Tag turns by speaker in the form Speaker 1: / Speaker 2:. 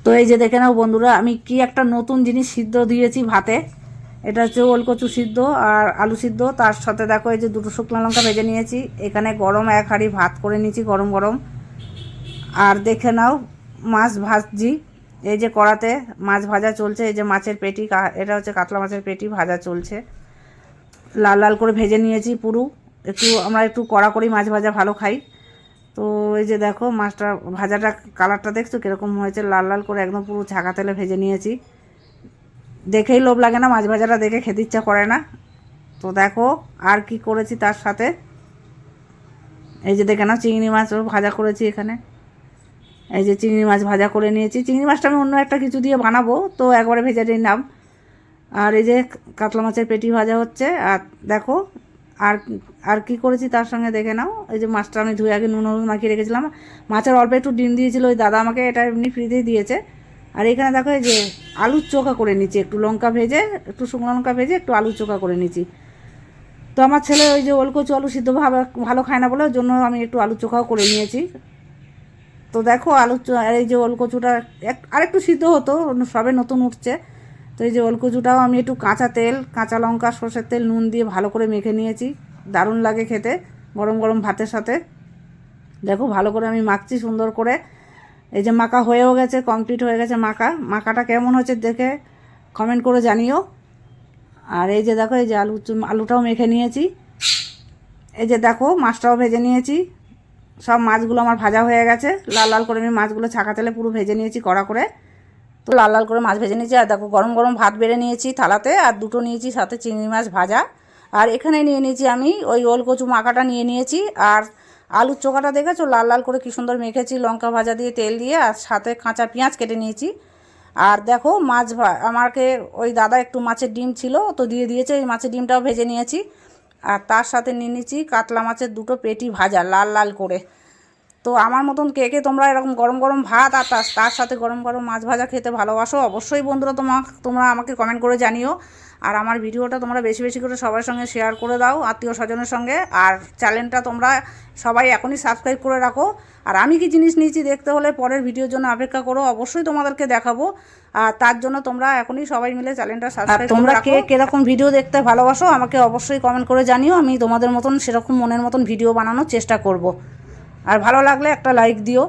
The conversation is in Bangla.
Speaker 1: তো এই যে দেখে নাও বন্ধুরা, আমি কি একটা নতুন জিনিস সিদ্ধ দিয়েছি ভাতে। এটা হচ্ছে ওলকচু সিদ্ধ আর আলু সিদ্ধ, তার সাথে দেখো এই যে দুটো শুকনো লঙ্কা ভেজে নিয়েছি। এখানে গরম এক হাঁড়ি ভাত করে নিয়েছি গরম গরম। আর দেখে নাও মাছ ভাজছি, এই যে কড়াতে মাছ ভাজা চলছে। এই যে মাছের পেটি, এটা হচ্ছে কাতলা মাছের পেটি ভাজা চলছে। লাল লাল করে ভেজে নিয়েছি পুরো। আমরা একটু কড়া করি মাছ ভাজা ভালো খাই। তো এই যে দেখো মাছটা ভাজাটা কালারটা দেখছো কীরকম হয়েছে, লাল লাল করে একদম পুরো ছাকা তেলে ভেজে নিয়েছি। দেখেই লোভ লাগে না, মাছ ভাজাটা দেখে খেতে ইচ্ছা করে না। তো দেখো আর কি করেছি তার সাথে, এই যে দেখে নাও চিংড়ি মাছও ভাজা করেছি এখানে। এই যে চিংড়ি মাছ ভাজা করে নিয়েছি। চিংড়ি মাছটা আমি অন্য একটা কিছু দিয়ে বানাবো, তো একবারে ভেজে নিলাম। আর এই যে কাতলা মাছের পেটি ভাজা হচ্ছে। আর দেখো আর আর কি করেছি তার সঙ্গে দেখে নাও। এই যে মাছটা আমি ধুয়ে আগে নুন হলুদ মাখিয়ে রেখেছিলাম। মাছের অল্প একটু ডিম দিয়েছিল ওই দাদা আমাকে, এটা এমনি ফ্রিতেই দিয়েছে। আর এখানে দেখো এই যে আলুর চোখা করে নিচ্ছি, একটু লঙ্কা ভেজে, একটু শুকনো লঙ্কা ভেজে একটু আলুর চোখা করে নিচ্ছি। তো আমার ছেলে ওই যে ওলকচু আলু সিদ্ধ ভালো খায় না বলে ওর জন্য আমি একটু আলু চোখাও করে নিয়েছি। তো দেখো আর এই যে ওলকচুটা আরেকটু সিদ্ধ হতো, সবে নতুন উঠছে। তো এই যে ওলকচুটাও আমি একটু কাঁচা তেল, কাঁচা লঙ্কা, সর্ষের তেল, নুন দিয়ে ভালো করে মেখে নিয়েছি। দারুণ লাগে খেতে গরম গরম ভাতের সাথে। দেখো ভালো করে আমি মাখছি সুন্দর করে। এই যে মাখা হয়েও গেছে, কমপ্লিট হয়ে গেছে মাখাটা কেমন হচ্ছে দেখে কমেন্ট করে জানিও। আর এই যে দেখো এই যে আলুটাও মেখে নিয়েছি। এই যে দেখো মাছটাও ভেজে নিয়েছি। সব মাছগুলো আমার ভাজা হয়ে গেছে, লাল লাল করে আমি মাছগুলো ছাকা তেলে পুরো ভেজে নিয়েছি কড়া করে। তো লাল লাল করে মাছ ভেজে নিয়েছি। আর দেখো গরম গরম ভাত বেড়ে নিয়েছি থালাতে, আর দুটো নিয়েছি সাথে চিংড়ি মাছ ভাজা। আর এখানে নিয়ে নিয়েছি আমি ওই ওলকচু মাখাটা নিয়ে নিয়েছি। আর আলুর চোখাটা দেখেছো লাল লাল করে কী সুন্দর মেখেছি লঙ্কা ভাজা দিয়ে, তেল দিয়ে, আর সাথে কাঁচা পেঁয়াজ কেটে নিয়েছি। আর দেখো আমাকে ওই দাদা একটু মাছের ডিম ছিল তো দিয়ে দিয়েছে, ওই মাছের ডিমটাও ভেজে নিয়েছি। আর তার সাথে নিয়ে নিয়েছি কাতলা মাছের দুটো পেটি ভাজা লাল লাল করে। তো আমার মতন কে কে তোমরা এরকম গরম গরম ভাত আর তার সাথে গরম গরম মাছ ভাজা খেতে ভালোবাসো? অবশ্যই বন্ধুরা তোমরা আমাকে কমেন্ট করে জানিও। আর আমার ভিডিওটা তোমরা বেশি বেশি করে সবার সঙ্গে শেয়ার করে দাও, আত্মীয় স্বজনের সঙ্গে। আর চ্যানেলটা তোমরা সবাই এখনই সাবস্ক্রাইব করে রাখো। আর আমি কি জিনিস নিয়েছি দেখতে হলে পরের ভিডিওর জন্য অপেক্ষা করো, অবশ্যই তোমাদেরকে দেখাবো। আর তার জন্য তোমরা এখনই সবাই মিলে চ্যানেলটা সাবস্ক্রাইব করে রাখো। তোমরা কে কিরকম ভিডিও দেখতে ভালোবাসো আমাকে অবশ্যই কমেন্ট করে জানিও, আমি তোমাদের মতন সেরকম মনের মতন ভিডিও বানানোর চেষ্টা করব। আর ভালো লাগলে একটা লাইক দিও।